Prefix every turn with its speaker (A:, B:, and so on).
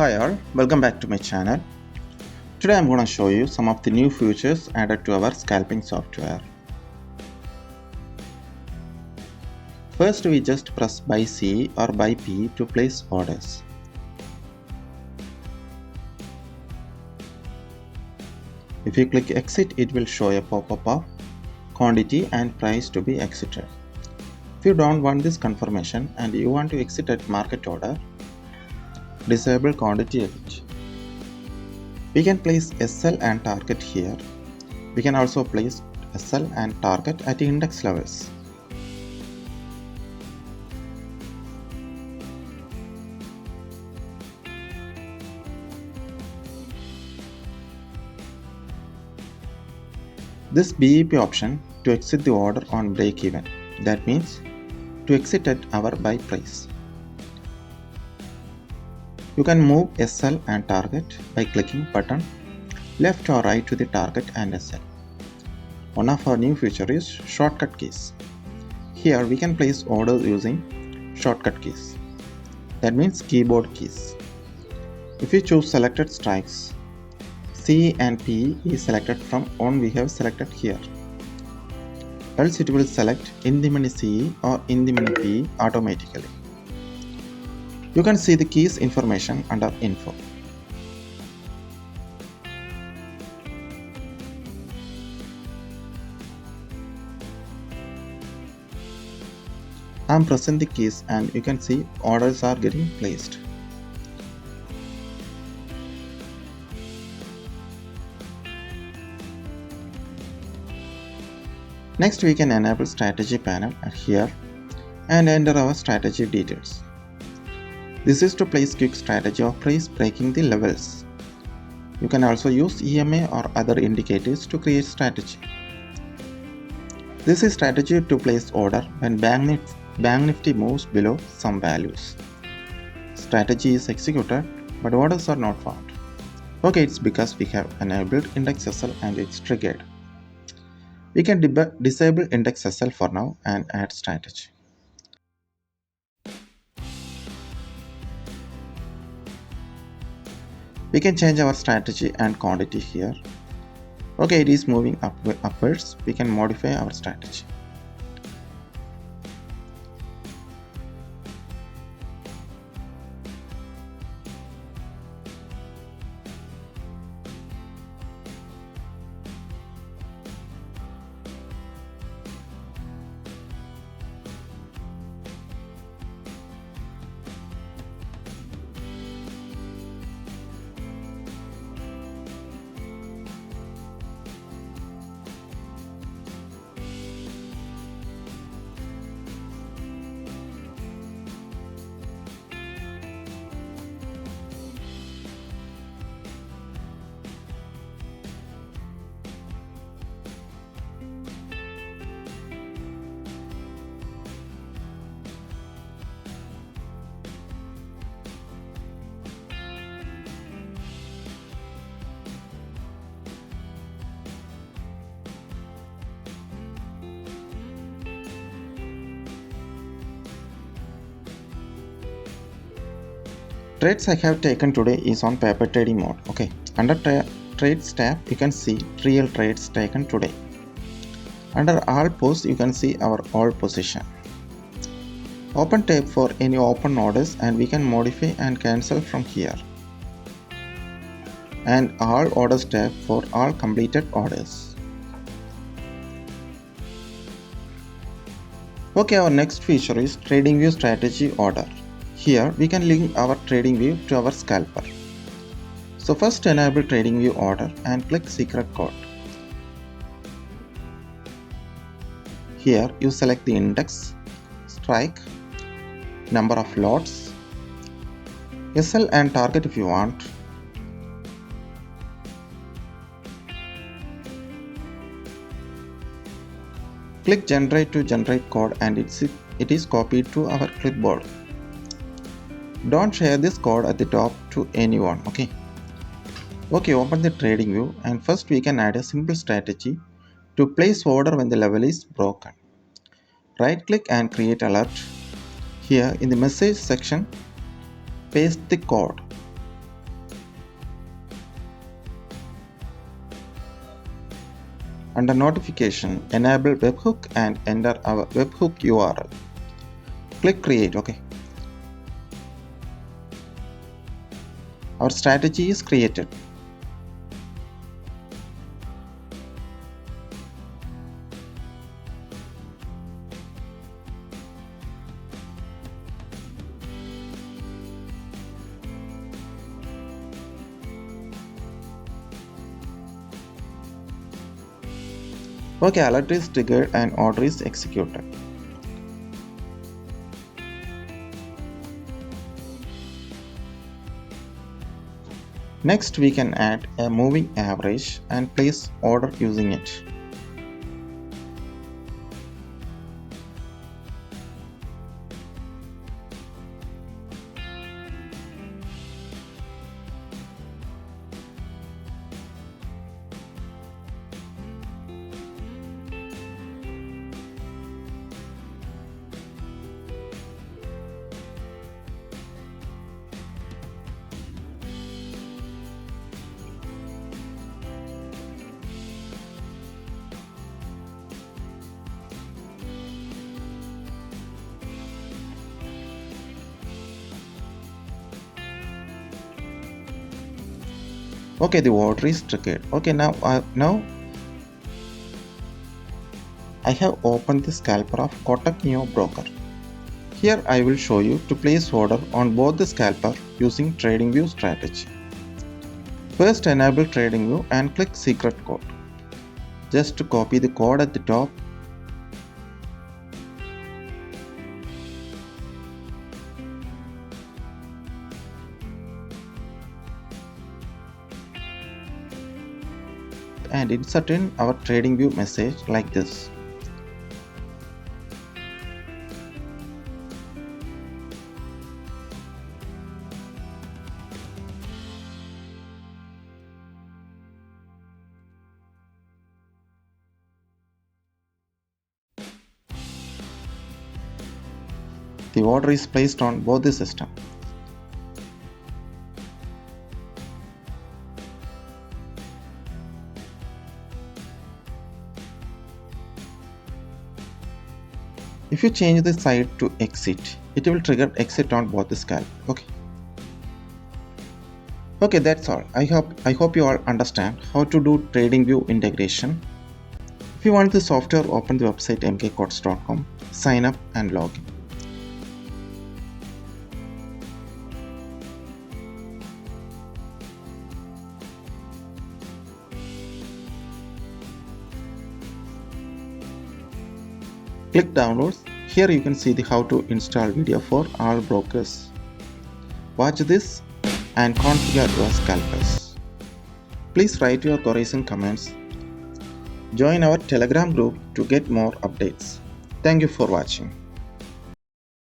A: Hi all, welcome back to my channel. Today I'm going to show you some of the new features added to our scalping software. First we just press buy C or buy P to place orders. If you click exit, it will show a pop-up of quantity and price to be exited. If you don't want this confirmation and you want to exit at market order, disable quantity edit. We can place SL and target here. We can also place SL and target at index levels. This BEP option to exit the order on break even. That means to exit at our buy price. You can move SL and target by clicking button left or right to the target and SL. One of our new features is shortcut keys. Here we can place orders using shortcut keys. That means keyboard keys. If you choose selected strikes, C and P is selected from one we have selected here. Else it will select in the menu C or in the menu P automatically. You can see the keys information under info. I am pressing the keys and you can see orders are getting placed. Next we can enable strategy panel here and enter our strategy details. This is to place quick strategy of price breaking the levels. You can also use EMA or other indicators to create strategy. This is strategy to place order when Bank Nifty moves below some values. Strategy is executed but orders are not found. Okay, it's because we have enabled index SL and it's triggered. We can disable index SL for now and add strategy. We can change our strategy and quantity here. Okay, it is moving upwards. We can modify our strategy. Trades I have taken today is on paper trading mode. Okay, under trades tab you can see real trades taken today. Under all posts you can see our all position. Open tab for any open orders and we can modify and cancel from here. And all orders tab for all completed orders. Okay, our next feature is TradingView strategy order. Here we can link our TradingView to our scalper. So first enable TradingView order and click secret code. Here you select the index, strike, number of lots, SL and target if you want. Click generate to generate code and it is copied to our clipboard. Don't share this code at the top to anyone. Okay, open the TradingView and first we can add a simple strategy to place order when the level is broken. Right click and create alert. Here in the message section, paste the code. Under notification, enable webhook and enter our webhook URL. Click create. Okay. Our strategy is created. Okay, alert is triggered and order is executed. Next, we can add a moving average and place order using it. Okay, the order is triggered. Okay, now I have opened the scalper of Kotak Neo Broker. Here I will show you to place order on both the scalper using TradingView strategy. First, enable TradingView and click secret code. Just to copy the code at the top. And insert in our TradingView message like this. The order is placed on both the system. If you change the side to exit, it will trigger exit on both the scalp. Okay, that's all. I hope you all understand how to do TradingView integration. If you want the software, open the website mkcodez.com, sign up and log in. Click downloads. Here you can see the how to install video for all brokers. Watch this and configure your scalpers. Please write your queries and comments. Join our Telegram group to get more updates. Thank you for watching.